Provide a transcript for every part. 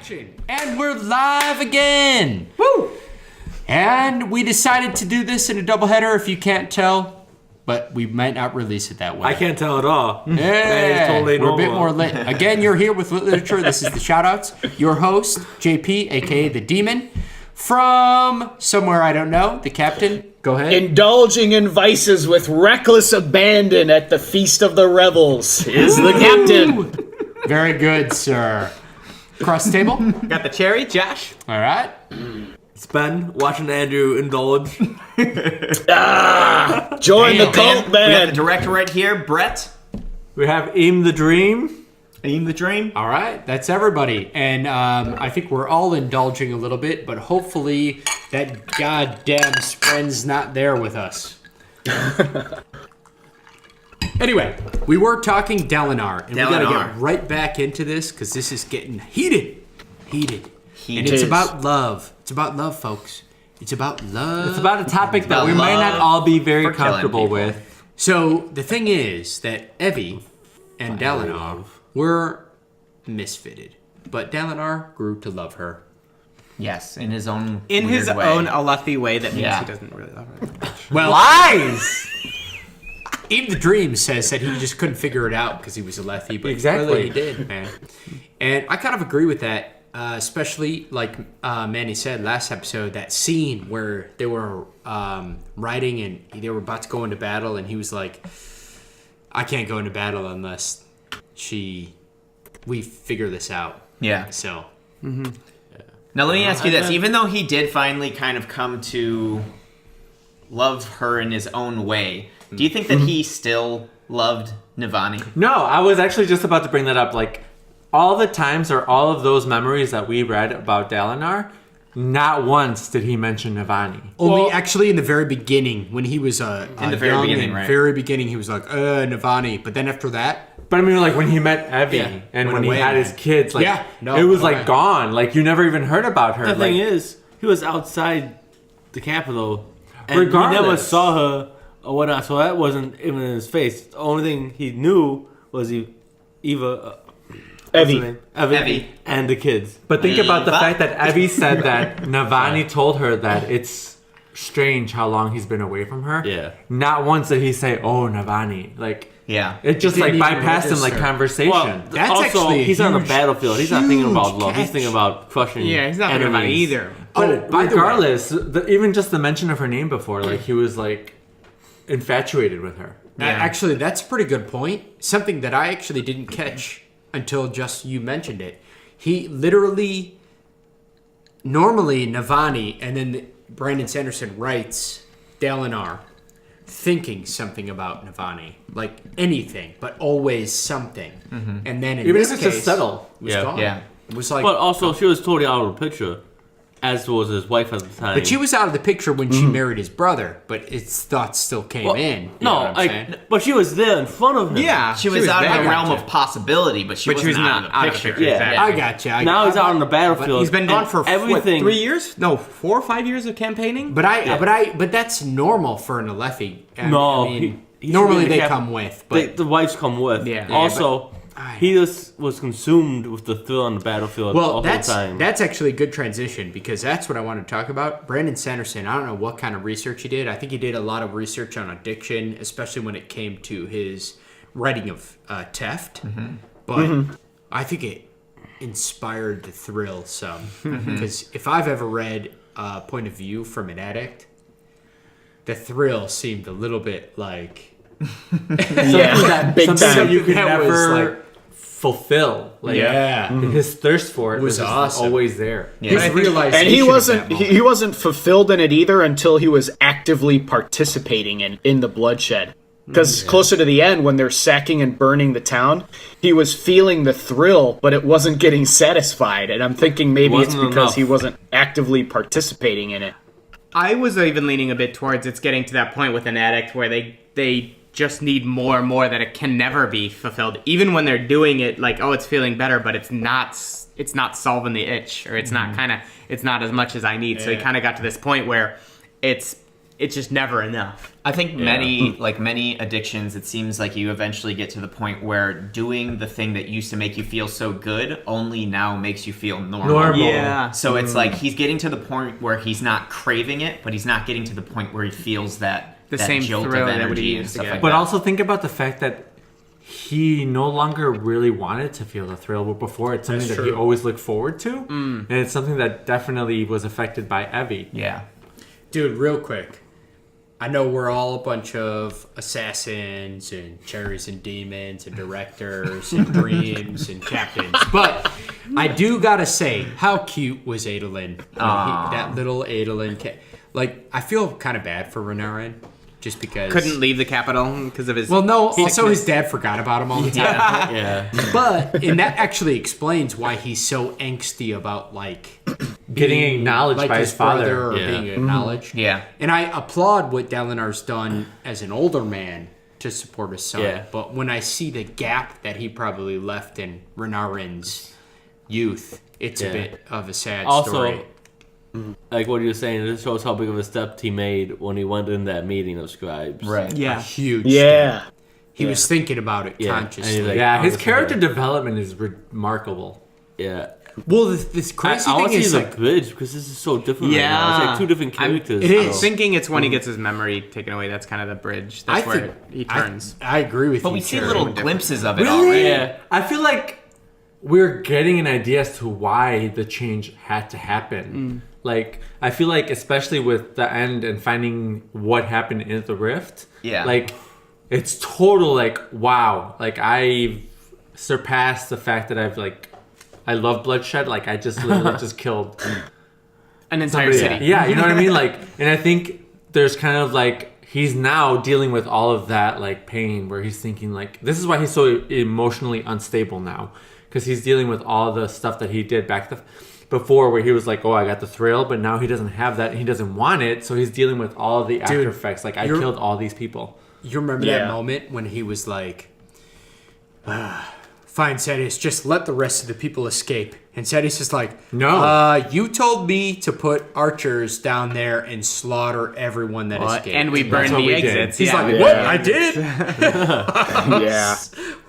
action. And we're live again. Woo! And we decided to do this in a doubleheader, if you can't tell, but we might not release it that way. I can't tell at all. Yeah, That is totally we're a bit normal. more lit. Again, you're here with Lit Literature. This is the Shoutouts. Your host, JP, aka the Demon, from somewhere I don't know, the Captain. Go ahead. Indulging in vices with reckless abandon at the Feast of the Revels is the Captain. Very good, sir. Across the table. Got the cherry, Josh. All right. It's Ben watching Andrew indulge. Join the Damn, cult, We got the man. director right here, Brett. We have Aim the Dream. Aim the dream. All right, that's everybody. And I think we're all indulging a little bit, but hopefully that goddamn friend's not there with us. Anyway, we were talking Dalinar, and we gotta get right back into this because this is getting heated. And it's about love. It's about love, folks. It's about love. It's about a topic that about we might not love all be very for killing comfortable people. with. So the thing is that Evie and Dalinar were misfitted, but Dalinar grew to love her. Yes, in his own In weird his way. own Alethi way that means Yeah. he doesn't really love her. Well, Lies! Even the Dream says that he just couldn't figure it out because he was a Lethe, but Exactly. really he did, man. And I kind of agree with that, especially like Manny said last episode, that scene where they were riding and they were about to go into battle, and he was like, "I can't go into battle unless we figure this out." Yeah. So Now let me ask you this: even though he did finally kind of come to love her in his own way, do you think that he still loved Navani? No, I was actually just about to bring that up. Like, all the times or all of those memories that we read about Dalinar, not once did he mention Navani. only actually in the very beginning when he was In the very beginning, right? very beginning, he was like, Navani. But then after that, But I mean, like, when he met Evie Yeah, and went when he away, had man. his kids, like, Yeah, no, it was, okay. like, gone. Like, you never even heard about her. The thing Like, is, he was outside the capital, and he Regardless. never saw her or whatnot. So that wasn't even in his face. The only thing he knew was Eva, Evie. Evie. and the kids. But think about the Eva? fact that Evie said that Navani told her that it's strange how long he's been away from her. Yeah. Not once did he say, "Oh, Navani." Like, Yeah. it just It like didn't even bypassed him like register. conversation. Well, That's also, actually a he's on the huge, battlefield. He's not thinking about love. He's catch. thinking about crushing. Yeah, he's not thinking about it enemies. either. But by the way- regardless, even just the mention of her name before, like, he was like infatuated with her. Actually, that's a pretty good point. Something that I actually didn't catch until just you mentioned it. He literally, normally Navani, and then Brandon Sanderson writes Dalinar thinking something about Navani. Like anything, but always something. And then in Even this if it's case, just subtle. it was Yeah. gone. Yeah. It was like, But also, she was totally out of the picture, as was his wife at the time. but she was out of the picture when she married his brother, but its thoughts still came Well, in. You know No, what I'm saying? but she was there in front of him. Yeah, She was out of there. the realm gotcha. of possibility, but she But she was wasn't not out of the picture. Yeah. Exactly. I gotcha. Now he's out on the battlefield. He's been gone and for everything. what, 3 years? No, 4 or 5 years of campaigning. But but that's normal for an Alethi. No, I mean, he normally should be they the come with, but the wives come with. Yeah. Yeah, Also, I- he just was consumed with the thrill on the battlefield well, all the time. that's actually a good transition because that's what I want to talk about. Brandon Sanderson. I don't know what kind of research he did. I think he did a lot of research on addiction, especially when it came to his writing of Theft. But I think it inspired the thrill some because if I've ever read a point of view from an addict, the thrill seemed a little bit like. Yeah, big Something that time. you could That was, never like- fulfill. Like, Yeah. his thirst for it Was was just awesome. always there. Yeah. He's realized And he wasn't fulfilled in it either until he was actively participating in the bloodshed. Because closer to the end, when they're sacking and burning the town, he was feeling the thrill, but it wasn't getting satisfied. And I'm thinking maybe it's Wasn't because enough. he wasn't actively participating in it. I was even leaning a bit towards it's getting to that point with an addict where they just need more and more that it can never be fulfilled. Even when they're doing it, like, oh, it's feeling better, but it's not solving the itch, or it's not as much as I need. So he kind of got to this point where it's it's just never enough. I think many addictions, it seems like you eventually get to the point where doing the thing that used to make you feel so good only now makes you feel normal. Yeah. So it's like he's getting to the point where he's not craving it, but he's not getting to the point where he feels that same jolt thrill of that energy he and used to stuff get. like But that. also think about the fact that he no longer really wanted to feel the thrill, but before it's something That's that he true. always looked forward to, and it's something that definitely was affected by Evie. Yeah. Dude, real quick. I know we're all a bunch of assassins and cherries and demons and directors and dreams and captains, but I do gotta say, how cute was Adolin? That little Adolin. Like, I feel kind of bad for Renarin, just because Couldn't leave the capital because of his. Well, no. Also, his dad forgot about him all the time. Yeah. And that actually explains why he's so angsty about like Getting acknowledged like by his father. brother or Yeah. being acknowledged. Yeah. And I applaud what Dalinar's done as an older man to support his son. Yeah. But when I see the gap that he probably left in Renarin's youth, it's a Yeah. bit of a sad Also, story. like what you were saying, this shows how big of a step he made when he went in that meeting of scribes. Right. Yeah. Huge. Yeah. step. He was thinking about it Yeah. consciously. And he's like, Yeah, his honestly, character development is remarkable. Yeah. well, this crazy I want thing to see is the like, bridge because this is so different. Yeah. Right now. It's like two different characters. it is. I'm thinking it's when he gets his memory taken away. That's kind of the bridge. That's where he turns. I agree with But you. we see Terry. little glimpses of it already. Yeah. I feel like we're getting an idea as to why the change had to happen. Like, I feel like, especially with the end and finding what happened in the rift, Yeah. like, it's total, like, wow. Like, I've surpassed the fact that I love bloodshed. Like, I just literally just killed An entire somebody. city. Yeah, you know what I mean? Like, and I think there's kind of like, he's now dealing with all of that, like, pain where he's thinking, like, this is why he's so emotionally unstable now. Because he's dealing with all the stuff that he did before where he was like, oh, I got the thrill, but now he doesn't have that and he doesn't want it, so he's dealing with all of the after effects. Like, I killed all these people. You remember that moment when he was like, fine, Sadius, just let the rest of the people escape. And Sadius is like, No. You told me to put archers down there and slaughter everyone that escaped. And we burned what the we did. exits. He's yeah. like, what? I did? Yeah.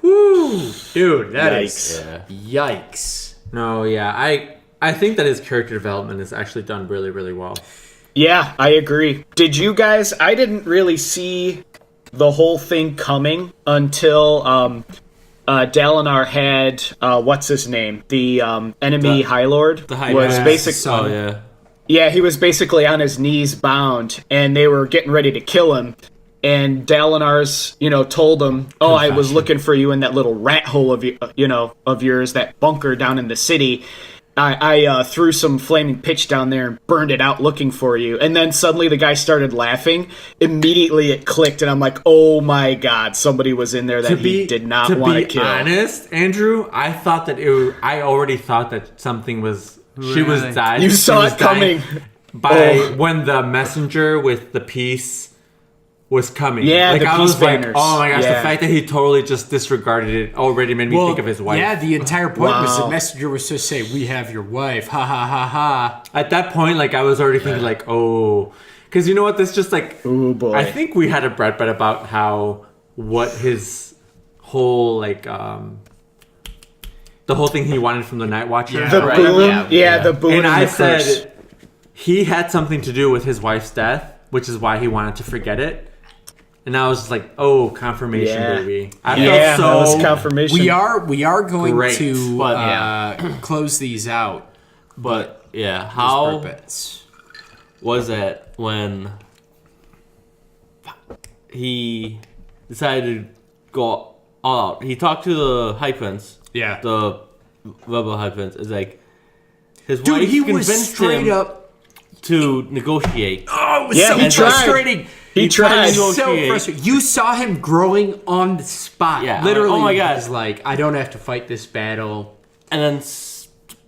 Woo! Dude, that is Yikes. yikes. No, yeah. I think that his character development is actually done really, really well. Yeah, I agree. Did you guys? I didn't really see the whole thing coming until Dalinar had what's his name? The enemy High Lord The High was Lord. basically Oh yeah. yeah, he was basically on his knees bound, and they were getting ready to kill him. And Dalinar's, told him, "Oh, I was looking for you in that little rat hole of of yours, that bunker down in the city. I threw some flaming pitch down there and burned it out looking for you." And then suddenly the guy started laughing. Immediately it clicked, and I'm like, "Oh my god, somebody was in there that he did not want to kill." To be honest, Andrew, I thought that I already thought that something was. She was Really? dying. You she saw was it coming. dying when the messenger with the piece was coming. Yeah, the I peace was like, banners. oh my gosh, Yeah. the fact that he totally just disregarded it already made me think of his wife. Yeah, the entire point was Wow. the messenger was to say, "We have your wife." Ha ha ha ha. At that point, like, I was already thinking, like, oh, because you know what? This just like, Oh boy. I think we had a Brett bet about what his whole the whole thing he wanted from the Night Watcher. Yeah. the Right, boon, yeah. the boon, And and I the curse. said he had something to do with his wife's death, which is why he wanted to forget it. And I was just like, oh, confirmation, Yeah. baby. I Yeah, felt that so. was confirmation. We are going Great, to but- close these out. But yeah, Those how bets. was it when he decided to go all out? He talked to the High Prince, Yeah. the rebel High Prince. It's like his Dude, wife he was convinced straight him up. to negotiate. Oh, it was Yeah, so he tried. frustrating. He tried. It was so Negotiate. frustrating. You saw him growing on the spot. Yeah. Literally. Oh my he God. was like, I don't have to fight this battle. And then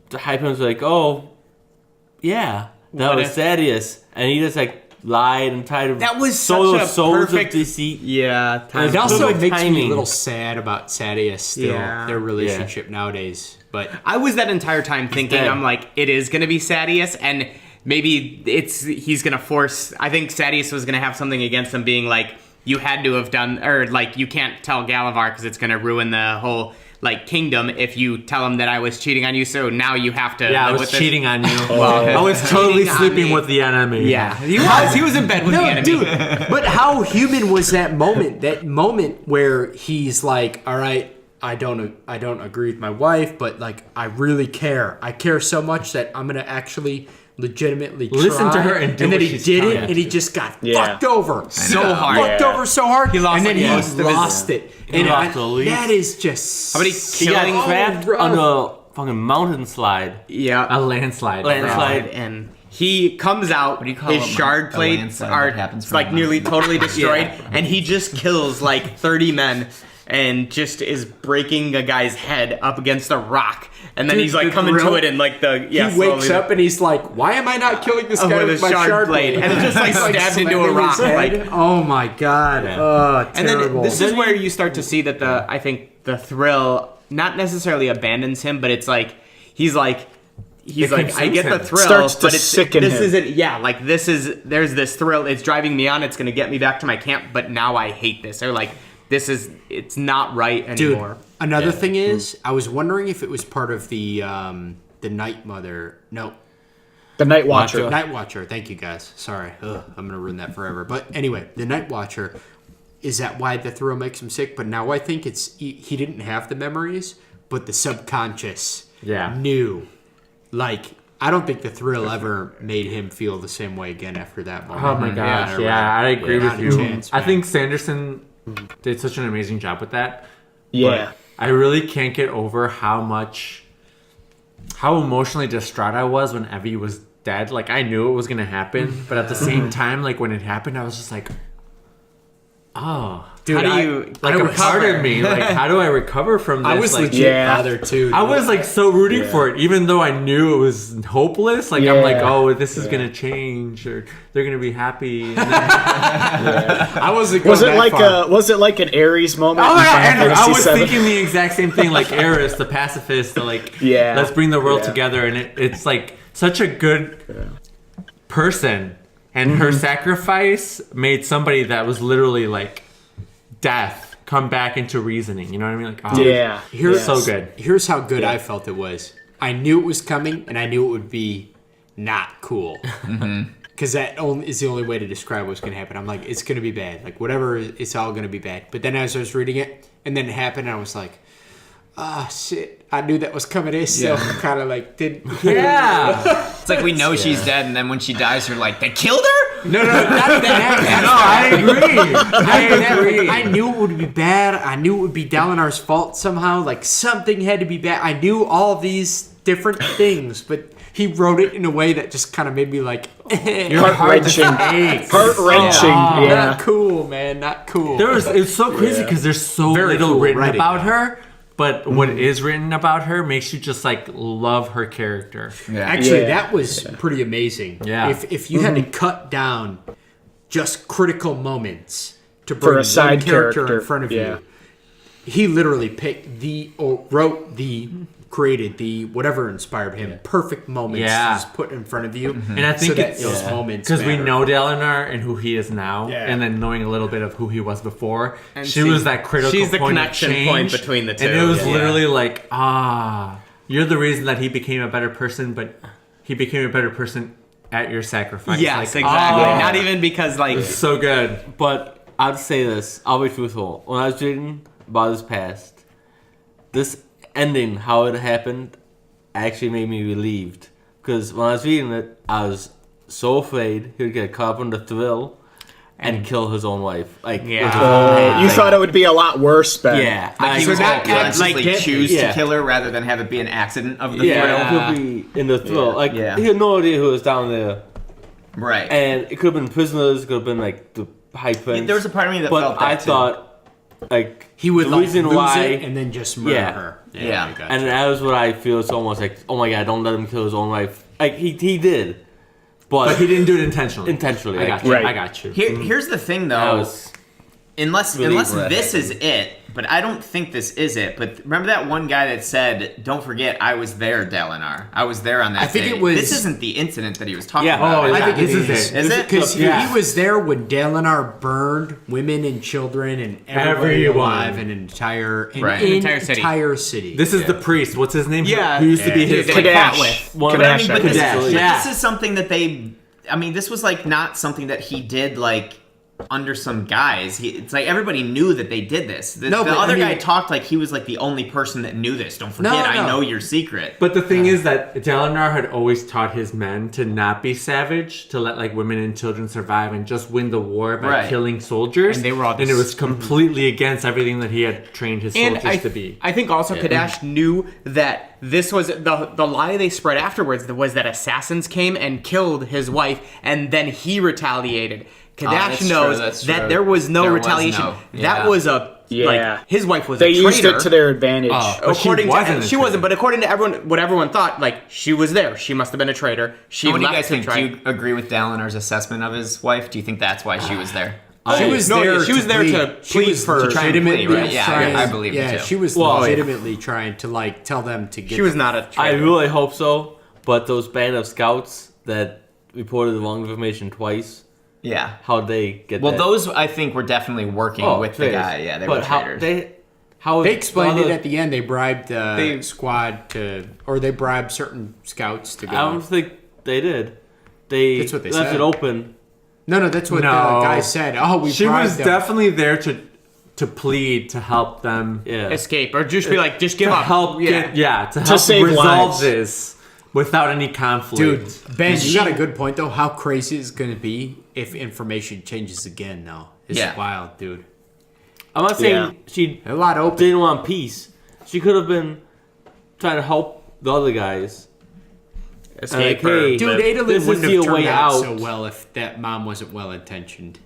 the High Prince was like, "Oh, yeah, that What was if- Sadius," and he just like lied and tried to That was sow such a souls perfect- of deceit. Yeah. Time. It also perfect makes me a timing. little sad about Sadius still, Yeah. their relationship nowadays. But I was that entire time thinking, dead. I'm like, it is going to be Sadius. And maybe he's gonna force. I think Sadeas was gonna have something against him, being like, you had to have done, or like, you can't tell Galavar because it's gonna ruin the whole like kingdom if you tell him that I was cheating on you. So now you have to. Yeah, I live was with cheating on you. Well, I was totally cheating on sleeping me. with the enemy. Yeah, he was in bed with the enemy. Dude, but how human was that moment? That moment where he's like, "All right, I don't agree with my wife, but like I really care. I care so much that I'm gonna actually legitimately Listen try." to her and do then what he she's did telling it, you. and he just got Yeah. fucked over So hard. fucked over so hard. He lost, and then like, he most of his- lost it. And lost the lead. that is just How many He got killing? trapped rough. on a fucking mountain slide. Yeah. A landslide. Landslide. And he comes out, do you call his a shard a plates landslide are that happens from like a nearly mountain? totally destroyed, and he just kills like 30 men and just is breaking a guy's head up against a rock. And then Dude, he's like the coming thrill- to it and like the he wakes slowly- up and he's like, "Why am I not killing this guy with with a my shard blade?" And it just like stabbed into a slamming rock. his head. Like, oh my god! Oh, and then terrible. this is where you start to see that I think the thrill not necessarily abandons him, but it's like he's like I get the him. thrill, Starts to but it's sicken this him. isn't like there's this thrill. It's driving me on. It's gonna get me back to my camp, but now I hate this. Or like it's not right Dude, anymore. another thing is, I was wondering if it was part of the Night Mother. No, The Night Watcher. Night Watcher. Thank you guys. Sorry, I'm gonna ruin that forever. But anyway, the Night Watcher. Is that why the thrill makes him sick? But now I think it's he didn't have the memories, but the subconscious knew. Like, I don't think the thrill ever made him feel the same way again after that moment. Oh my gosh, never yeah, mind. I agree Not with a you. chance, I man. think Sanderson did such an amazing job with that. Yeah. But I really can't get over how emotionally distraught I was when Evie was dead. Like, I knew it was gonna happen, but at the same time, like when it happened, I was just like, oh. Dude, How do you Like a part of me, like, how do I recover from this? I was like, legit Yeah. bothered too. I was like so rooting for it, even though I knew it was hopeless. Like I'm like, Yeah. oh, this is gonna change, or they're gonna be happy. And then, I wasn't. Was going it that like far. was it like an Ares moment? oh my in god, Final Andrew, I Fantasy was VII? thinking the exact same thing. Like Eris, the pacifist, the like, Yeah. let's bring the world Yeah. together, and it's like such a good person, and her sacrifice made somebody that was literally like death come back into reasoning. You know what I mean? Like, oh, Yeah. Here's so good. Here's how good I felt it was. I knew it was coming, and I knew it would be not cool. Because that is the only way to describe what's going to happen. I'm like, it's going to be bad. Like, whatever, it's all going to be bad. But then as I was reading it, and then it happened, I was like, ah, shit. I knew that was coming. It still kind of like didn't. Yeah. It's like we know she's dead, and then when she dies, you're like, they killed her? No, not that. No, I agree. I knew it would be bad. I knew it would be Dalinar's fault somehow. Like, something had to be bad. I knew all of these different things, but he wrote it in a way that just kind of made me like, Heart-wrenching. Heart-wrenching. Yeah. Not cool, man. Not cool. It's so crazy because there's so Very little cool written writing, about though. her, but what is written about her makes you just like love her character. Yeah. Actually, Yeah. that was pretty amazing. Yeah. If you had to cut down just critical moments to For bring a side one character character, in front of yeah. you, he literally picked created the whatever inspired him perfect moments Yeah. to just put in front of you. And I think so that it's those moments because we matter. know Dalinar and who he is now, Yeah. and then knowing a little bit of who he was before. And She was that critical she's the point of connection change, point between the two. and it was Yeah. literally like, you're the reason that he became a better person, but he became a better person at your sacrifice. Yes, Like, exactly. oh, Not even because like so good. But I'd say this. I'll be truthful. When I was reading about his past, this ending, how it happened, actually made me relieved. Because when I was reading it, I was so afraid he would get caught up in the thrill and kill his own wife. Like, Yeah. with his own hand. You thought it would be a lot worse, Ben. Yeah. Like he So was not gonna like consciously get- choose yeah. to kill her rather than have it be an accident of the Yeah, thrill. it could be in the thrill. Like, Yeah. he had no idea who was down there. Right. And it could have been prisoners, it could have been, like, the high prince. There was a part of me that but felt that I too. thought, like, he would the like reason lose why, it and then just murder Yeah. her. Yeah. I got and you. that was what I feel. It's almost like, oh my god, don't let him kill his own wife. Like, he did. But But he didn't do it intentionally. intentionally. I like, got you. Right. I got you. Here's the thing, though. that was, unless Believe what this is happened. it, but I don't think this is it. But remember that one guy that said, "Don't forget, I was there, Dalinar. I was there on that I think day." it was- This isn't the incident that he was talking Yeah. about. Oh, I yeah, think this it is is. it. Is it? Because Yeah. he was there when Dalinar burned women and children and everybody Everyone. alive in an entire Right. Entire city. This is the priest. What's his name? Yeah. Who used to be Yeah. his They like, fought Kadash. with. One of But I the mean, but this, Kadash, but yeah. this is something that they. I mean, this was like not something that he did like under some guise. It's like everybody knew that they did this. The No, but, other I guy mean- talked like he was like the only person that knew this. Don't forget, No. I know your secret. But the thing is that Dalinar had always taught his men to not be savage, to let like women and children survive and just win the war by Right. killing soldiers. And they were all and it just- was completely against everything that he had trained his And soldiers to be. I think also Kadash knew that this was the lie they spread afterwards was that assassins came and killed his wife, and then he retaliated. Kadash that's true, knows that's that true. there was no There was retaliation. no- That yeah. was a Yeah. like his wife was They a traitor. used it to their advantage. But she According wasn't to a she wasn't, traitor. but according to everyone, what everyone thought, like she was there. She must have been a traitor. She What do you left guys him think? Do you agree with Dalinar's assessment of his wife? Do you think that's why she was there? She was no, there. she was there to She plead was for- to try and legitimately plead, right? Yeah, trying. I believe it Yeah, too. she was Well, legitimately trying to like tell them to get. She was not a I traitor. really hope so, but those band of scouts that reported the wrong information twice, Yeah. how'd they get Well, that? those I think were definitely working with the traitors. guy. Yeah, they but were traitors. How They explained the it other- at the end. They bribed the They- squad to, or they bribed certain scouts to go. I don't think they did. They That's what they left said. it open. No, that's what the guy said. Oh, we She bribed was them. definitely there to plead, to help them, Yeah. escape or just be like, just give to up. help to help save resolve lives. this without any conflict. Dude, Ben, you got a good point though. How crazy is it going to be if information changes again? Though it's Yeah. wild, dude. I'm not saying Yeah. she A lot open. didn't want peace. She could have been trying to help the other guys. Escape Like, hey, Dude, but Adolin this is wouldn't the have turned way out out. so well if that mom wasn't well intentioned.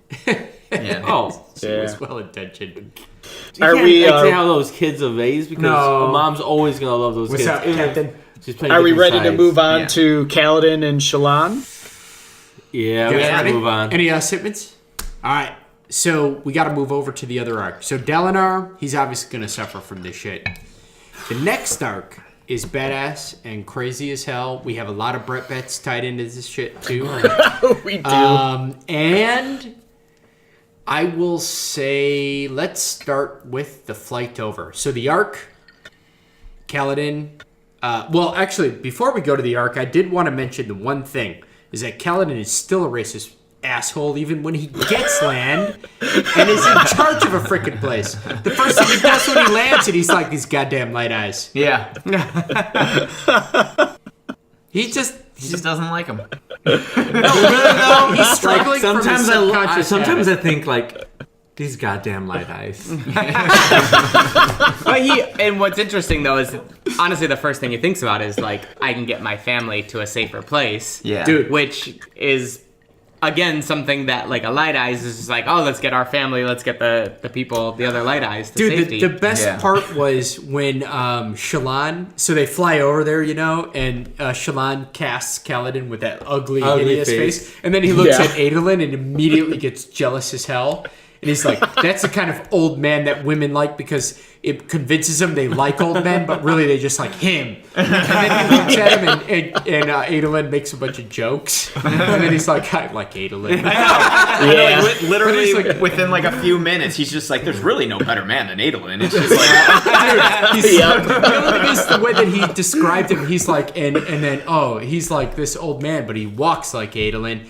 Yeah. Oh, She Yeah. was well intentioned. you Are can't we, like, say uh, how those kids are raised because No. a mom's always gonna love those What's kids. up, Even if Captain? she's playing Are we different ready to sides. move on Yeah. to Kaladin and Shallan? Yeah, we Guys have to ready? move on. Any statements? All right. So we got to move over to the other arc. So Dalinar, he's obviously going to suffer from this shit. The next arc is badass and crazy as hell. We have a lot of Brett bets tied into this shit too. We do. And I will say, let's start with the flight over. So the arc, Kaladin. Well, actually, before we go to the arc, I did want to mention the one thing is that Kaladin is still a racist asshole even when he gets land and is in charge of a freaking place. The first thing he does when he lands it, he's like, these goddamn light eyes. Yeah. He just doesn't like him. he's struggling from his sometimes subconscious sometimes habit. I think like these goddamn light eyes. But and what's interesting though is honestly the first thing he thinks about is like I can get my family to a safer place. Yeah. Dude. Which is again something that like a light eyes is just like, oh, let's get our family, let's get the people, the other light eyes to Dude, safety. the best Yeah. part was when Shallan, so they fly over there, you know, and Shallan casts Kaladin with that ugly hideous face. And then he looks Yeah. at Adolin and immediately gets jealous as hell. And he's like, that's the kind of old man that women like because it convinces them they like old men, but really they just like him. And then he looks at him and Adolin makes a bunch of jokes. And then he's like, I like Adolin. Yeah. Literally, But he's like- within like a few minutes, he's just like, "There's really no better man than Adolin." It's just like, He's, the only thing is the way that he described him, he's like, and then, he's like this old man, but he walks like Adolin.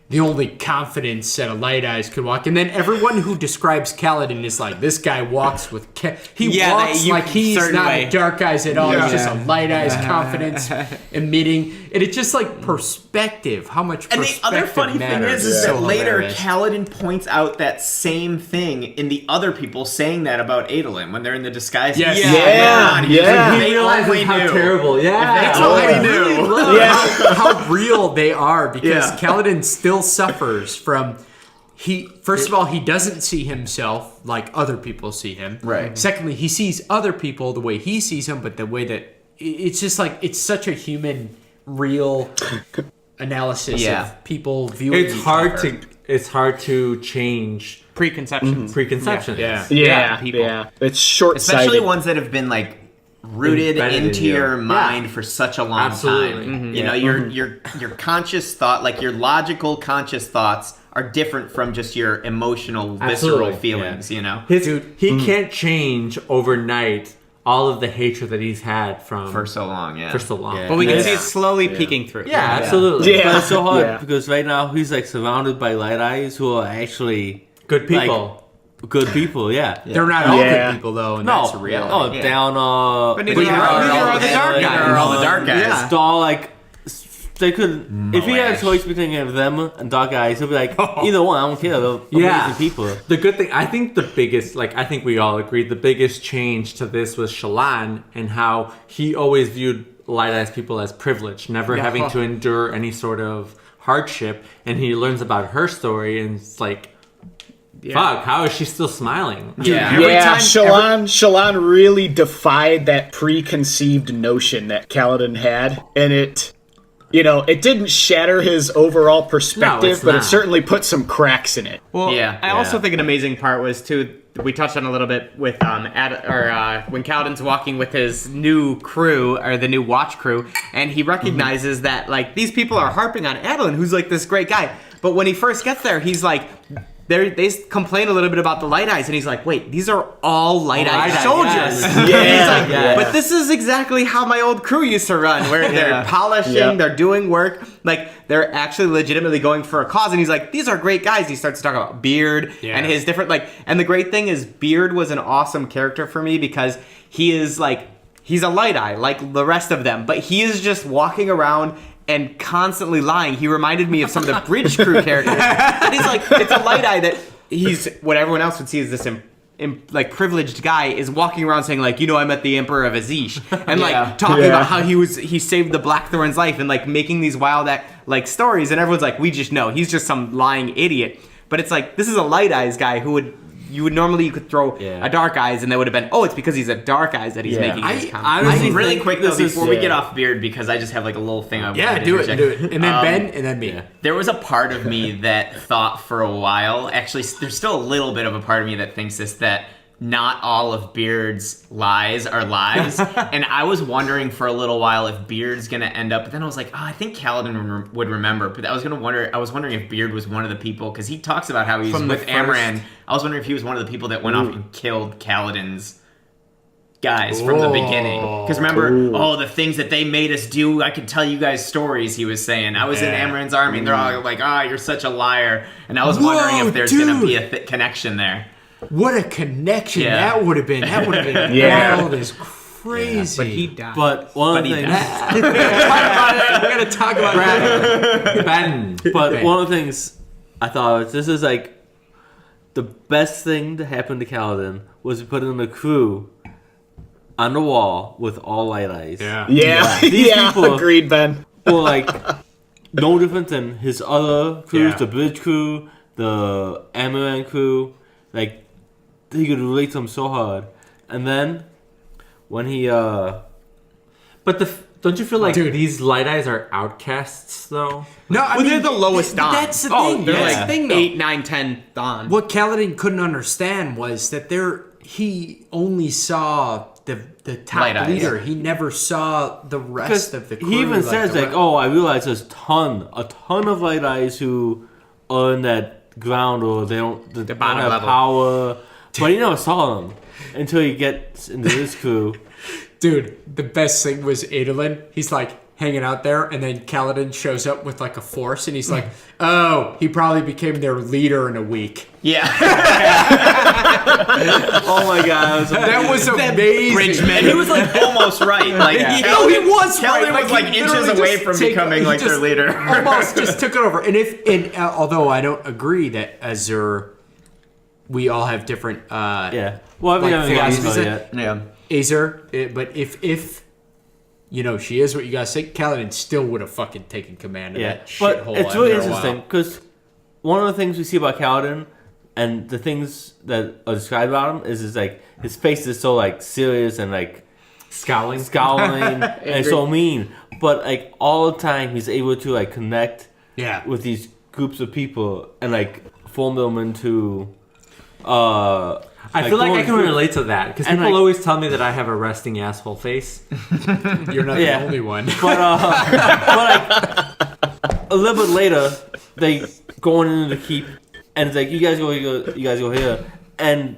The only confidence that a light eyes could walk. And then everyone who describes Kaladin is like, this guy walks with... he Yeah, walks like he's certain not way. a dark eyes at all. Yeah. It's just a light eyes confidence emitting. And it's just like perspective. How much and the perspective other funny thing matters. is So that later hilarious. Kaladin points out that same thing in the other people saying that about Adolin when they're in the disguise. Yes. Yeah, He's yeah. like, He they realizes only how knew. terrible. Yeah, They Oh, I only really knew. love Yeah. how real they are because Yeah. Kaladin still suffers from first of all, he doesn't see himself like other people see him. Right. Secondly, he sees other people the way he sees them, but the way that it's just like it's such a human, real analysis Yeah. of people viewing. it's each hard other. it's hard to change Preconceptions. preconceptions. Yeah, people. yeah. It's short-sighted. Especially ones that have been like rooted Embedded into in you. your mind for such a long Absolutely. time. You know, your conscious thought, like your logical conscious thoughts, are different from just your emotional, visceral Absolutely. feelings. You know, He can't change overnight all of the hatred that he's had for so long. Yeah, for so long. Yeah. But we can see Yeah. it slowly peeking through. Yeah, absolutely. Yeah. But it's so hard Yeah. because right now he's like surrounded by light eyes who are actually Good people. good people. Yeah. They're not all Yeah. good people though, and No, that's a reality. no, Yeah. Dalinar. But neither are the dark guys. They're all the dark guys. Yeah. It's all like they could. If he had a choice between them and dark guys, he'd be like, either one. I don't care. They're amazing people. The good thing, I think the biggest, I think we all agreed, the biggest change to this was Shallan and how he always viewed Light Eyes people as privileged, never having to endure any sort of hardship. And he learns about her story and it's like, fuck, how is she still smiling? Yeah. Yeah, Shallan really defied that preconceived notion that Kaladin had, and it didn't shatter his overall perspective, it's but it not. certainly put some cracks in it. Well, Yeah. I also think an amazing part was too. We touched on a little bit with when Kaladin's walking with his new crew or the new watch crew, and he recognizes that like these people are harping on Adolin, who's like this great guy. But when he first gets there, he's like, they complain a little bit about the Light Eyes, and he's like, wait, these are all Light Eyes soldiers. yes. And he's like, Yeah. but this is exactly how my old crew used to run, where they're polishing, Yep. they're doing work, like they're actually legitimately going for a cause. And he's like, these are great guys. He starts to talk about Beard and his different and the great thing is Beard was an awesome character for me because he is like, he's a Light Eye like the rest of them, but he is just walking around and constantly lying. He reminded me of some of the Bridge Crew characters. And he's like, it's a Light Eye that he's what everyone else would see as this privileged guy is walking around saying like, I met the Emperor of Azish, and like talking about how he saved the Blackthorn's life and like making these wild stories, and everyone's like, we just know he's just some lying idiot. But it's like, this is a Light Eyes guy who you could throw a Dark Eyes and they would have been, it's because he's a Dark Eyes that he's making these comments. honestly really think quick though, this is- before we get off Beard, because I just have like a little thing I want to do interject. it. And then Ben, and then me. There was a part of me that thought for a while, actually, there's still a little bit of a part of me that thinks this, that not all of Beard's lies are lies. And I was wondering for a little while if Beard's going to end up, but then I was like, I think Kaladin would remember. But I was wondering if Beard was one of the people, because he talks about how he's with Amaran. I was wondering if he was one of the people that went off and killed Kaladin's guys from the beginning. Because remember, the things that they made us do, I could tell you guys stories, he was saying. I was in Amaran's army, and they're all like, you're such a liar. And I was wondering if there's going to be a connection there. What a connection Yeah. that would have been. That would have been wild as crazy. But he died. But one of the he things. died. We're going to talk about that. Ben. But one of the things I thought was, this is like the best thing to happen to Kaladin was to put in a crew on the wall with all Light Eyes. Yeah, These people- agreed, Ben. Well, like no different than his other crews, Yeah. the Bridge crew, the Amaran crew. Like he could relate to them so hard. And then when he But don't you feel like these Light Eyes are outcasts, though? No, I mean, they're the lowest Dawn. That's the thing. They're That's like the thing, though. 8, 9, 10 Dawn. What Kaladin couldn't understand was that he only saw the top Light Eyes. leader. He never saw the rest of the crew. he even says the like, I realize there's a ton of Light Eyes who are in that ground or they don't bottom have level. power. But he never saw them until he gets into this crew. Dude, the best thing was Adolin. He's like hanging out there, and then Kaladin shows up with like a force, and he's like, he probably became their leader in a week. Yeah. Oh my god, That was amazing. And he was like almost right. Like, No, he was right. Kaladin was he like inches literally away just from take- becoming he like their just leader. Almost just took it over. And although I don't agree that Azur, we all have different. yeah. Well, I Like, haven't gotten philosophies to that- it yet. Yeah. Azur, but if she is what you guys think, Kaladin still would have fucking taken command of Yeah, that but shithole. it's really after a while. interesting because one of the things we see about Kaladin and the things that are described about him is like his face is so like serious and like Scowling. and so mean, but like all the time he's able to like connect Yeah. with these groups of people and like form them into. I feel like I can relate to that because people like- always tell me that I have a resting asshole face. You're not Yeah. the only one. But like a little bit later, they going into the keep, and it's like you guys go here, and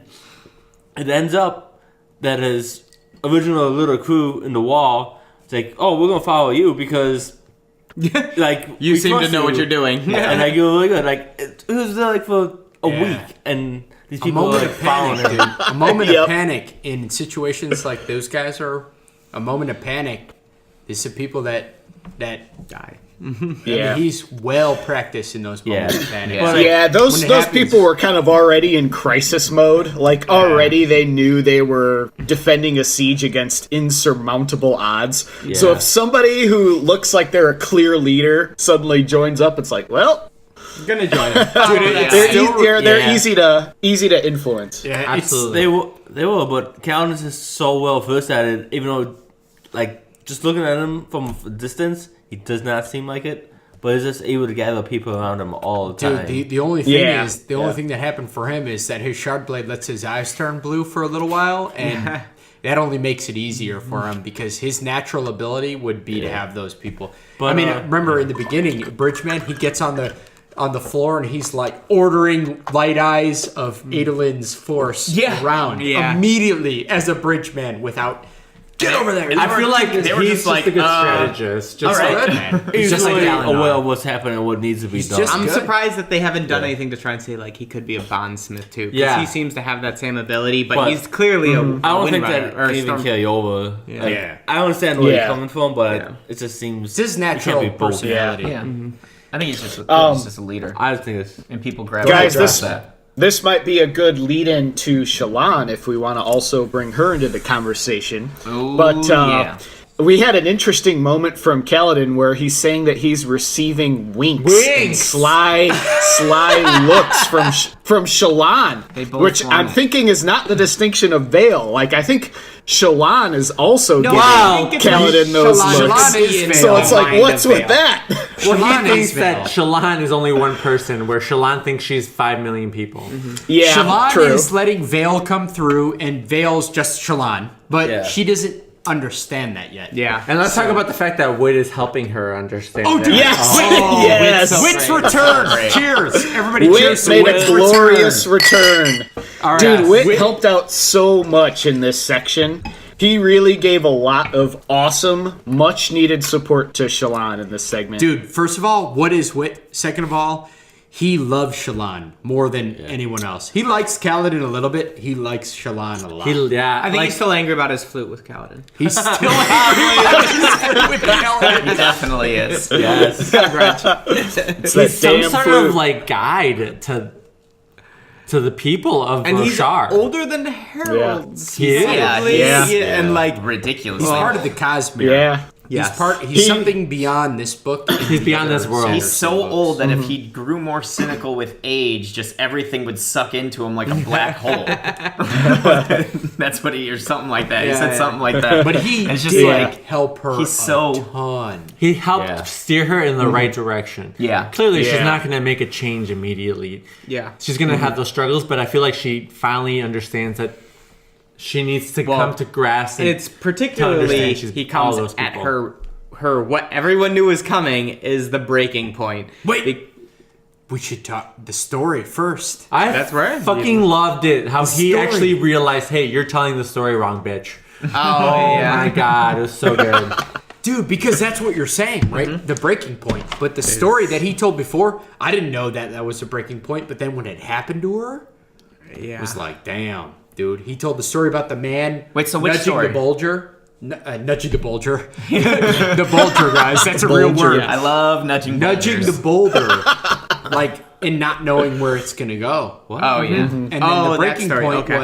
it ends up that his original little crew in the wall. It's like, oh, we're gonna follow you because like You we seem to trust know what you. you're doing. And like you're really good. Like it was there like for a Yeah. week, and these A people were moment like of following panic, him. dude. A moment Yep. of panic in situations like those guys are. A moment of panic. These are people that die. I Yeah. mean, he's well practiced in those moments of panic. Yeah. Like, Yeah, those when it those happens- people were kind of already in crisis mode. Like already they knew they were defending a siege against insurmountable odds. So Yeah. if somebody who looks like they're a clear leader suddenly joins up, it's like, well, I'm gonna join him. they're easy to influence. Yeah, it's- Absolutely. They were, but Kaladin is just so well versed at it. Even though, like, just looking at him from a distance, he does not seem like it. But he's just able to gather people around him all the time. Dude, the only thing Yeah. is the only thing that happened for him is that his shard blade lets his eyes turn blue for a little while, and that only makes it easier for him because his natural ability would be to have those people. But, I mean, remember in the beginning, Bridgeman, he gets on the floor and he's like ordering light eyes of Adolin's force around immediately as a Bridgeman without. Get over there! I feel like they were he's just just like, a good strategist. Just all right. like, man. He's just like really Dalinar. aware of what's happening and what needs to be done. just- I'm good. surprised that they haven't done anything to try and say like he could be a bondsmith too. Because Yeah. he seems to have that same ability, but But- he's clearly a I don't think Windrider, that or can even Storm- carry over. Yeah. Like, Yeah. I understand where Yeah. you're coming from, but Yeah. it just seems It's his you can't natural be both. personality. Yeah. I think he's just a leader, I just think it's and people grab Guys, that. This might be a good lead-in to Shallan if we want to also bring her into the conversation. Ooh, But yeah. we had an interesting moment from Kaladin where he's saying that he's receiving winks and sly looks from Shallan, They both which want I'm it. thinking is not the distinction of Vale. Like I think Shallan is also giving I think it's Kaladin those Shallan- looks. Shallan is Vale. So it's like, Mind what's of with Vale. that? well, Shallan he thinks is that Vale. Shallan is only one person, where Shallan thinks she's 5 million people. Yeah, Shallan true. is letting Vale come through, and Vale's just Shallan, but Yeah. she doesn't understand that yet. Yeah. And let's talk about the fact that Wit is helping her understand. Oh, that. dude, Yes, yes. Wit's return! Cheers! Everybody Wit cheers to made Wit's a glorious return. All Dude, right. Wit helped out so much in this section. He really gave a lot of awesome, much needed support to Shallan in this segment. Dude, first of all, what is Wit? Second of all, he loves Shallan more than anyone else. He likes Kaladin a little bit. He likes Shallan a lot. Yeah, I think like, he's still angry about his flute with Kaladin. He's still angry with Kaladin. He definitely is. yes. it's he's that some damn sort flute. of like guide to the people of And he's Roshar. older than the heralds. He is. Sadly. Yeah. And like Ridiculous. He's part of the Cosmere. Yeah. Yes. He's something beyond this book. He's beyond this world. He's so old that if he grew more cynical with age, just everything would suck into him like a black hole. That's what he, or something like that. He Yeah, said yeah. something like that. But he it's just did like, help her he's so- a ton. He helped Yeah. steer her in the right direction. Yeah. Clearly, she's Yeah. not going to make a change immediately. Yeah. She's going to have those struggles, but I feel like she finally understands that she needs to come to grasp. And it's to particularly understand she's he all comes those at people. her what everyone knew was coming is the breaking point. Wait. We should talk the story first. I That's right. fucking loved it. How he story. actually realized, hey, you're telling the story wrong, bitch. Oh Oh my god, it was so good. Dude, because that's what you're saying, right? The breaking point. But the story that he told before, I didn't know that was a breaking point, but then when it happened to her, yeah. it was like, damn, dude. He told the story about the man Wait, so which nudging story? the Bulger. Nudging the Bulger. The Bulger, guys. That's a real Bulger, word. yeah. I love nudging Nudging the boulders. boulder. Like, and not knowing where it's going to go. Oh, yeah. And then Oh, the that breaking story, point okay.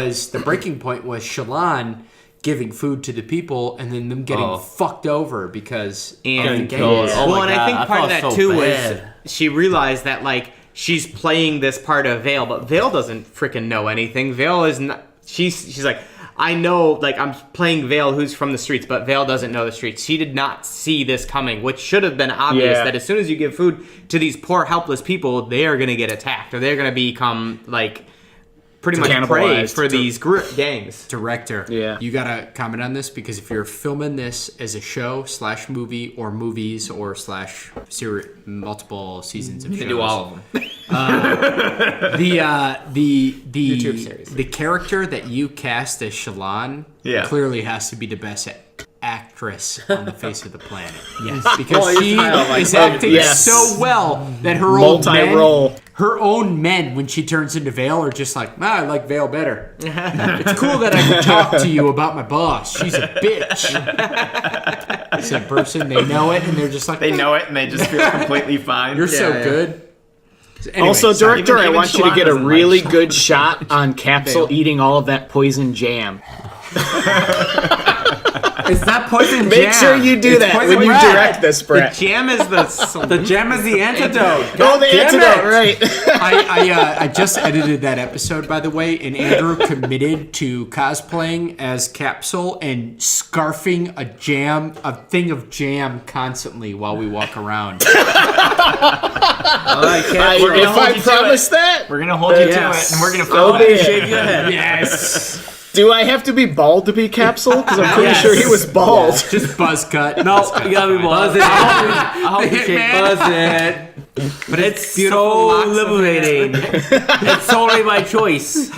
was Shallan giving food to the people and then them getting fucked over because of the And game. killed. Oh well, my and I God, think I part of felt that so too bad. was she realized that like she's playing this part of Vale, but Vale doesn't freaking know anything. Vale is not. she's like, I know, like, I'm playing Vale, who's from the streets, but Vale doesn't know the streets. She did not see this coming, which should have been obvious, that as soon as you give food to these poor, helpless people, they are going to get attacked, or they're going to become, like, pretty much prey for these gangs. Director, you gotta comment on this, because if you're filming this as a show / movie, or movies, or / multiple seasons of shows, You can do all of them. the YouTube series. the character that you cast as Shallan clearly has to be the best actress on the face of the planet. Yes, because she is acting so well that her own men, when she turns into Vale, are just like, I like Vale better. It's cool that I can talk to you about my boss. She's a bitch. It's that person, they know it, and they're just like, They know it, and they just feel completely fine. You're so good. Anyway, also, director, I want you to Shallan get a doesn't really like good shot on Capsule eating all of that poison jam. It's not poison jam. Make sure you do that when you direct this, Brett. The jam is The jam is the antidote. Oh, the antidote, right. I just edited that episode, by the way, and Andrew committed to cosplaying as Capsule and scarfing a thing of jam constantly while we walk around. If I promise that, we're gonna hold you to it, and we're gonna so follow be it. it. Shave your head. Yes. Do I have to be bald to be Capsule? Because I'm pretty sure he was bald. Just buzz cut. No, you gotta be buzz it. I hope you shave Buzz it. But it's so liberating. It's totally my choice.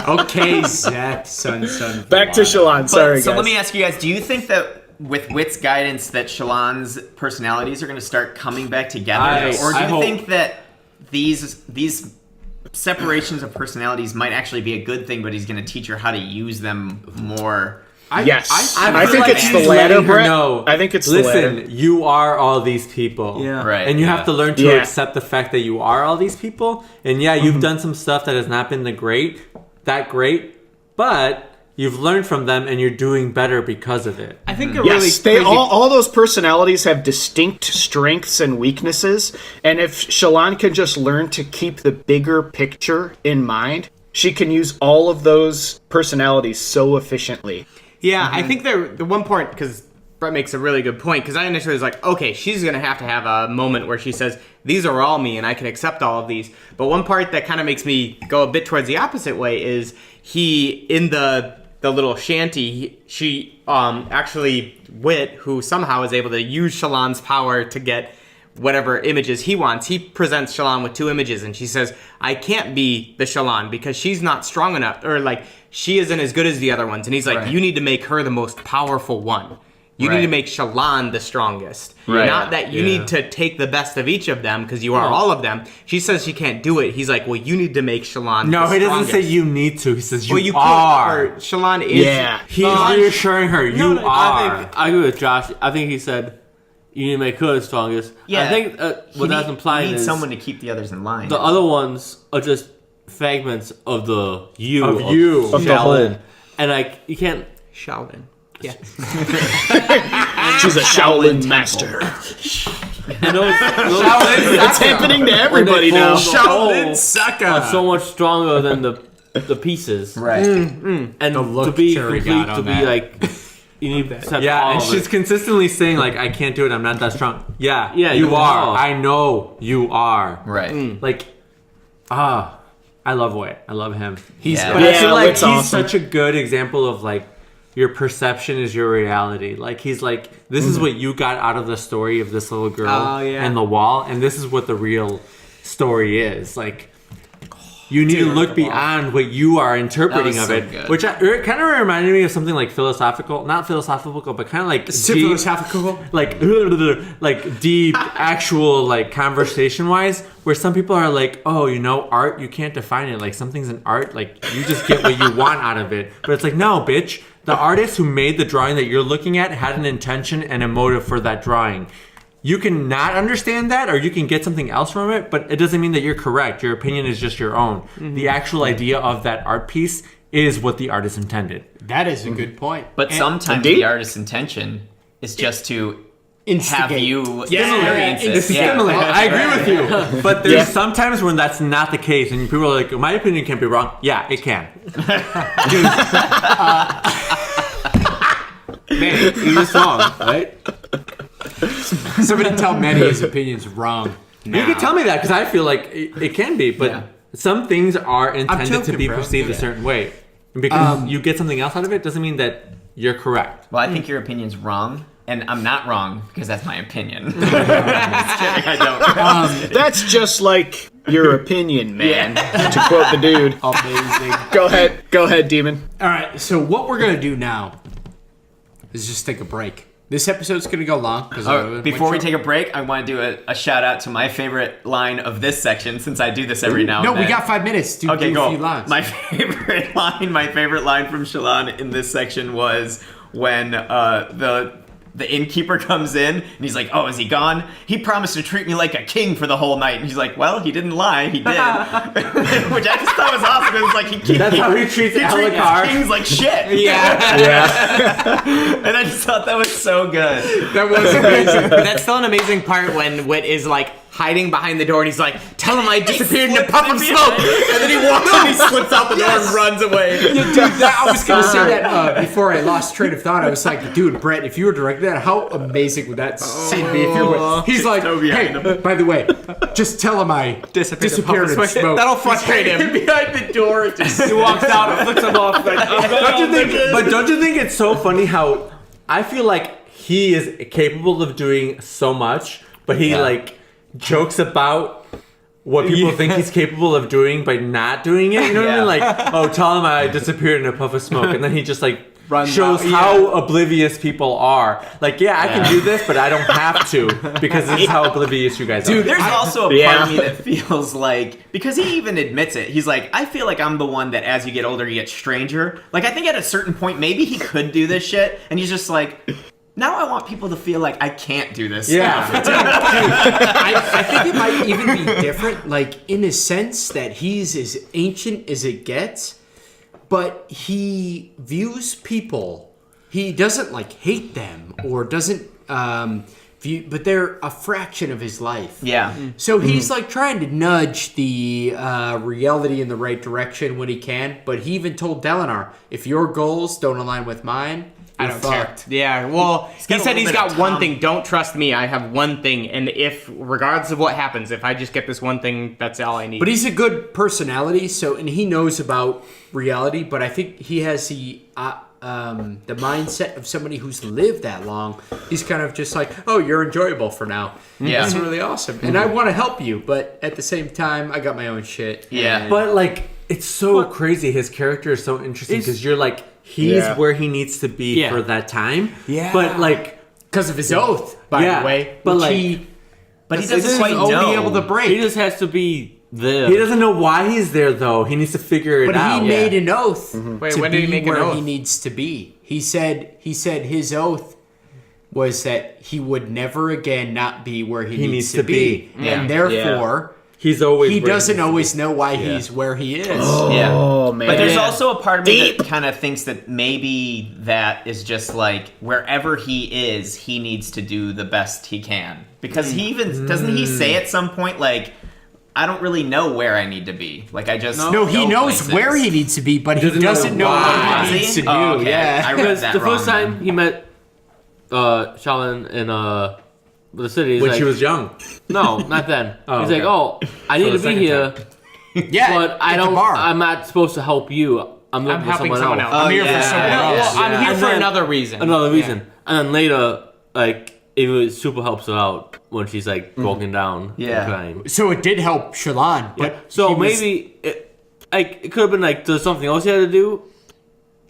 Okay, Zach, son. Back to Shallan. Sorry, So guys. let me ask you guys: do you think that with Wit's guidance, that Shallan's personalities are going to start coming back together, or do you think that these separations of personalities might actually be a good thing, but he's going to teach her how to use them more? Yes. I feel think like it's he's the latter, letting her Brett. know, I think it's the latter. Listen, you are all these people. Yeah. Right. And you have to learn to Yeah. accept the fact that you are all these people. And yeah, you've done some stuff that has not been that great, but you've learned from them and you're doing better because of it. I think a really Yes, they crazy all those personalities have distinct strengths and weaknesses, and if Shallan can just learn to keep the bigger picture in mind, she can use all of those personalities so efficiently. Yeah, I think the one point, because Brett makes a really good point, because I initially was like, okay, she's going to have a moment where she says, these are all me and I can accept all of these. But one part that kind of makes me go a bit towards the opposite way is in the little shanty, she actually, Wit, who somehow is able to use Shallan's power to get whatever images he wants, he presents Shallan with 2 images, and she says, I can't be the Shallan because she's not strong enough, or like, she isn't as good as the other ones. And he's like, you need to make her the most powerful one. You need to make Shallan the strongest. Right. Not that you need to take the best of each of them, because you are all of them. She says she can't do it. He's like, well, you need to make Shallan No, the he doesn't strongest. say you need to. He says you Well, you are. Could, or Shallan is. Yeah. He's reassuring her, you are. I agree with Josh. I think he said you need to make her the strongest. Yeah. I think what that's implying you need is someone to keep the others in line. the other ones are just fragments of the you. Of you. Of the whole. Shallan. And like you can't. Shallan. Yeah. She's a Shaolin master. And those It's happening to everybody now. Shaolin Saka. are so much stronger than the pieces. right. And look to be Cherry complete, got to on be that. like, you need to accept Yeah, all and of she's it. consistently saying, like, I can't do it, I'm not that strong. Yeah, Yeah, you you are. are. I know you are. Right. Like, I love Wit. I love him. Yeah. But I Yeah, feel like Wit's he's awesome. such a good example of, like, your perception is your reality. Like, he's like, this is what you got out of the story of this little girl Oh, yeah. and the wall, and this is what the real story is. Like, you need to look beyond what you are interpreting That was of so it, good. which it kind of reminded me of something like philosophical, not philosophical, but kind of like Philosophical. like deep, actual, like, conversation wise, where some people are like, oh, you know, art, you can't define it. Like, something's an art, like, you just get what you want out of it. But it's like, no, bitch, the artist who made the drawing that you're looking at had an intention and a motive for that drawing. You can not understand that, or you can get something else from it, but it doesn't mean that you're correct. Your opinion is just your own. Mm-hmm. The actual idea of that art piece is what the artist intended. That is a good point. But sometimes Indeed. the artist's intention is just to have you experience It's it. similar. I agree with you. But there's sometimes when that's not the case, and people are like, my opinion can't be wrong. Yeah, it can. Man, you're just wrong, right? Somebody tell Manny his opinion's wrong. You can tell me that because I feel like it can be, but some things are intended to joking, be bro. perceived a certain way. And because you get something else out of it doesn't mean that you're correct. Well, I think your opinion's wrong, and I'm not wrong because that's my opinion. I'm just kidding, I don't. That's just like your opinion, man. To quote the dude. Amazing. Go ahead, Demon. All right, so what we're gonna do now is just take a break. This episode's gonna go long because Before we take a break, I want to do a shout out to my favorite line of this section since I do this every now and No, then. we got 5 minutes to Okay, do go. a few lines. My favorite line from Shallan in this section was when the innkeeper comes in and he's like, "Oh, is he gone? He promised to treat me like a king for the whole night." And he's like, "Well, he didn't lie, he did," which I just thought was awesome. It was like That's how he treats treats Alucard. kings like shit. Yeah. And I just thought that was so good. That was amazing. That's still an amazing part when Wit is like hiding behind the door and he's like, "Tell him I disappeared in a puff of smoke," and then he walks and he slips out the door and runs away. Dude, I was gonna say that before I lost train of thought. I was like, dude, Brett, if you were directing that, how amazing would that scene be if you were? He's like, hey, by the way, just tell him I disappeared in smoke. That'll frustrate him. Behind the door, He walks out and flicks him off. Like, Don't you think it's so funny how I feel like he is capable of doing so much, but he like jokes about what people think he's capable of doing by not doing it. You know what I mean? Like, oh, tell him I disappeared in a puff of smoke, and then he just like shows how oblivious people are. Like, yeah, I can do this, but I don't have to because this is how oblivious you guys are. Dude, there's also a part of me that feels like, because he even admits it, he's like, I feel like I'm the one that as you get older, you get stranger. Like, I think at a certain point, maybe he could do this shit, and he's just like, now I want people to feel like I can't do this stuff. I think it might even be different, like in a sense that he's as ancient as it gets, but he views people. He doesn't like hate them or doesn't view, but they're a fraction of his life. Yeah. So he's like trying to nudge the reality in the right direction when he can. But he even told Dalinar, if your goals don't align with mine, I you're don't care. fucked. Yeah, well, he said he's got one Tom. thing. Don't trust me. I have one thing, and if, regardless of what happens, if I just get this one thing, that's all I need. But he's a good personality, so and he knows about reality. But I think he has the mindset of somebody who's lived that long. He's kind of just like, oh, you're enjoyable for now. Yeah. That's really awesome, and I want to help you, but at the same time, I got my own shit. Yeah. And- But like, it's so crazy. His character is so interesting because you're like, he's where he needs to be for that time. Yeah. But like, because of his oath, by the way, but which like, he doesn't quite be know. able to break. he just has to be there. he doesn't know why he's there though. He needs to figure it But out. he made an oath Wait, to when did be he make an where oath? he needs to be. He said his oath was that he would never again not be where he needs to be. Yeah. And therefore, He's always he where doesn't needs to always know why he's where he is. Yeah. Oh, man. But there's also a part of me that kind of thinks that maybe that is just like wherever he is, he needs to do the best he can. Because he even doesn't he say at some point like, I don't really know where I need to be. Like I just No, he go knows places. where he needs to be, but he doesn't know why. what he needs to do. Oh, okay. Yeah. I read Because that the wrong first then. time he met Shallan in the city, he's when like, she was young. no, not then. Oh, he's okay. like, oh, I need the to be second here, Yeah, but I at the don't. bar. I'm not supposed to help you. I'm looking I'm for helping someone someone else. else. I'm here yeah. for someone Yeah. else. I'm here And for then- another reason. Another reason. And then later, like, it super helps her out when she's like broken down Yeah. and crying. So it did help Shallan, but So he was- maybe it could have been like there's something else he had to do,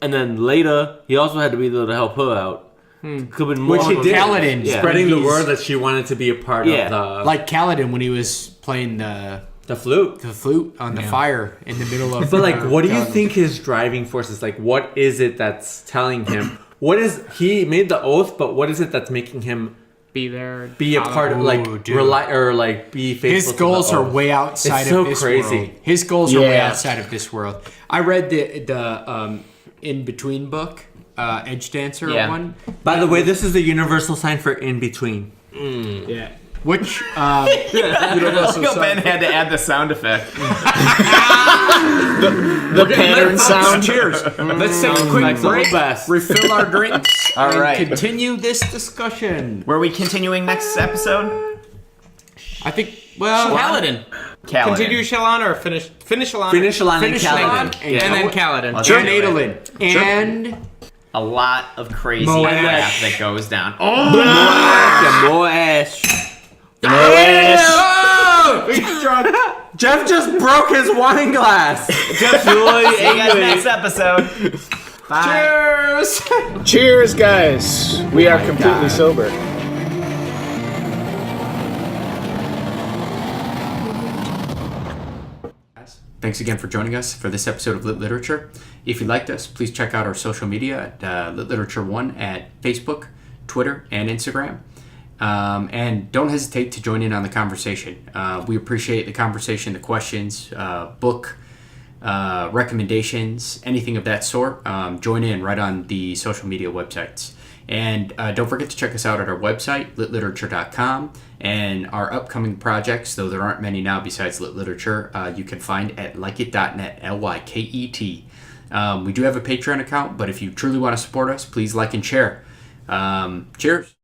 and then later he also had to be there to help her out. Could have been more. Which he did. Kaladin Yeah. Spreading the He's- word that she wanted to be a part Yeah. of the like Kaladin when he was playing the flute. flute on the fire in the middle of. But like, what do you Kaladin. think his driving force is? Like, what is it that's telling him? What is he made the oath? But what is it that's making him Be there. be a part of like dude. rely or like be faithful? His to goals the are oath? way outside It's of so this crazy. world. His goals are way Yeah. outside of this world. I read the in between book, Edge Dancer Yeah. one. By the way, this is the universal sign for in between. Yeah. Which Look how Ben had to add the sound effect. The pattern sound. Cheers. Let's take a quick Like the break, best. refill our drinks, All and right. continue this discussion. Were we continuing next episode? I think, well, Kaladin. Kaladin. Continue Shallan or finish Shallan? Finish Shallan and Finish Kaladin. Shallan and then Kaladin. Let's John do it. Adolin. And A lot of crazy Moash. crap that goes down. More ash. Jeff just broke his wine glass. Just really See you guys angry. next episode. Bye. cheers. Cheers, guys. We are completely sober. Thanks again for joining us for this episode of Lit Literature. If you liked us, please check out our social media at Lit Literature 1 at Facebook, Twitter, and Instagram. And don't hesitate to join in on the conversation. We appreciate the conversation, the questions, book recommendations, anything of that sort. Join in right on the social media websites. And don't forget to check us out at our website, litliterature.com, and our upcoming projects, though there aren't many now besides Lit Literature, you can find at lyket.net, Lyket. We do have a Patreon account, but if you truly want to support us, please like and share. Cheers.